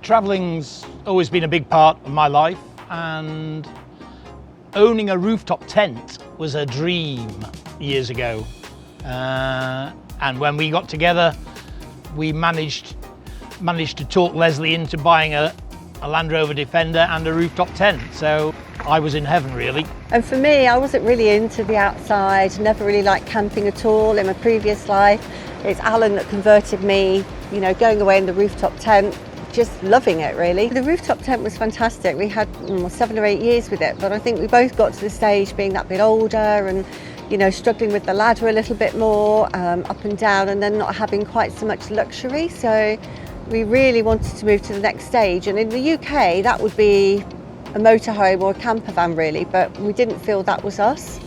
Travelling's always been a big part of my life, and owning a rooftop tent was a dream years ago. And when we got together, we managed to talk Lesley into buying a Land Rover Defender and a rooftop tent. So I was in heaven, really. And for me, I wasn't really into the outside, never really liked camping at all in my previous life. It's Alan that converted me, you know, going away in the rooftop tent, just loving it really. The rooftop tent was fantastic. We had 7 or 8 years with it, but I think we both got to the stage being that bit older and, you know, struggling with the ladder a little bit more, up and down, and then not having quite so much luxury. So we really wanted to move to the next stage. And in the UK, that would be a motorhome or a camper van really, but we didn't feel that was us.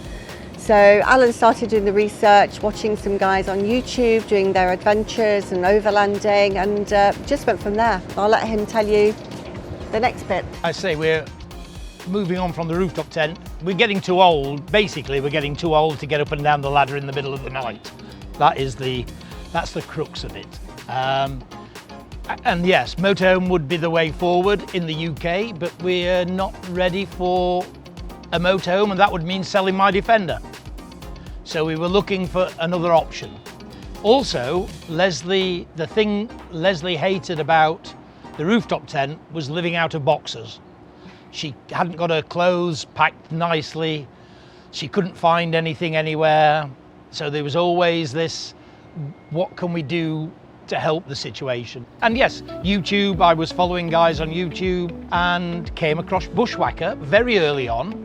So Alan started doing the research, watching some guys on YouTube doing their adventures and overlanding, and just went from there. I'll let him tell you the next bit. I say we're moving on from the rooftop tent. We're getting too old. Basically, we're getting too old to get up and down the ladder in the middle of the night. That's the crux of it. And yes, motorhome would be the way forward in the UK, but we're not ready for a motorhome, and that would mean selling my Defender. So we were looking for another option. Also, the thing Lesley hated about the rooftop tent was living out of boxes. She hadn't got her clothes packed nicely. She couldn't find anything anywhere. So there was always this, what can we do to help the situation? And yes, YouTube, I was following guys on YouTube and came across Bushwakka very early on.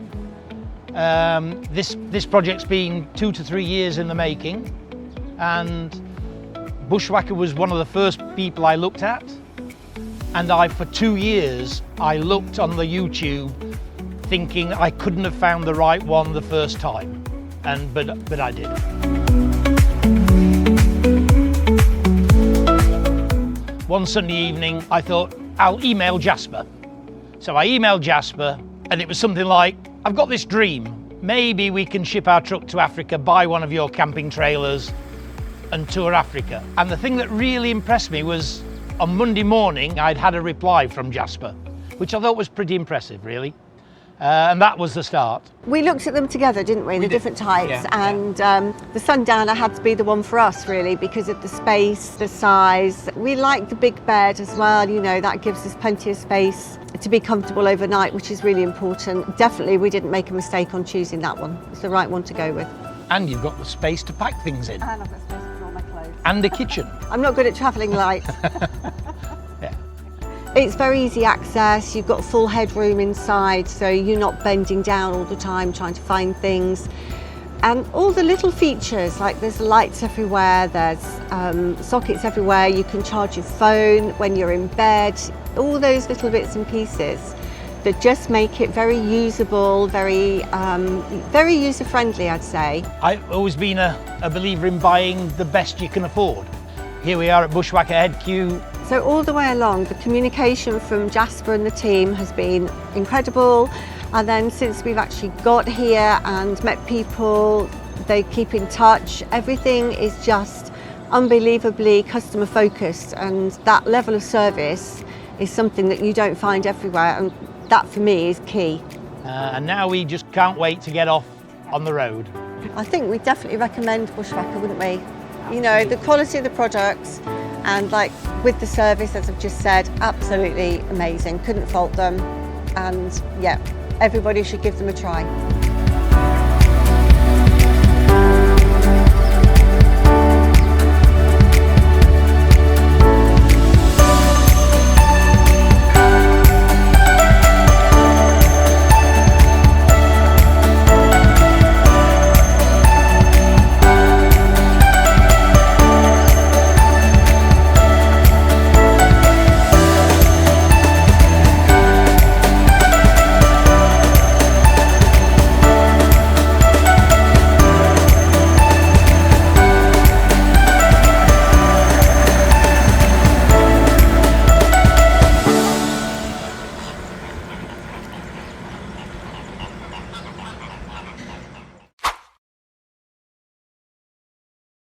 This project's been 2 to 3 years in the making, and Bushwakka was one of the first people I looked at. And for 2 years, I looked on the YouTube thinking I couldn't have found the right one the first time, but I did. One Sunday evening, I thought, I'll email Jasper. So I emailed Jasper, and it was something like, I've got this dream. Maybe we can ship our truck to Africa, buy one of your camping trailers, and tour Africa. And the thing that really impressed me was, on Monday morning, I'd had a reply from Jasper, which I thought was pretty impressive, really. And that was the start. We looked at them together, didn't we? The different types, yeah, and the Sundowner had to be the one for us, really, because of the space, the size. We like the big bed as well, you know, that gives us plenty of space to be comfortable overnight, which is really important. Definitely, we didn't make a mistake on choosing that one. It's the right one to go with. And you've got the space to pack things in. And I've got space for all my clothes. And a kitchen. I'm not good at travelling light. Yeah. It's very easy access, you've got full headroom inside, so you're not bending down all the time trying to find things. And all the little features, like there's lights everywhere, there's sockets everywhere, you can charge your phone when you're in bed, all those little bits and pieces that just make it very usable, very user-friendly, I'd say. I've always been a believer in buying the best you can afford. Here we are at Bushwakka HQ. So all the way along, the communication from Jasper and the team has been incredible. And then since we've actually got here and met people, they keep in touch. Everything is just unbelievably customer focused, and that level of service is something that you don't find everywhere, and that for me is key. And now we just can't wait to get off on the road. I think we definitely recommend Bushwakka, wouldn't we? You know, the quality of the products, and like with the service, as I've just said, absolutely amazing. Couldn't fault them, and yeah, everybody should give them a try.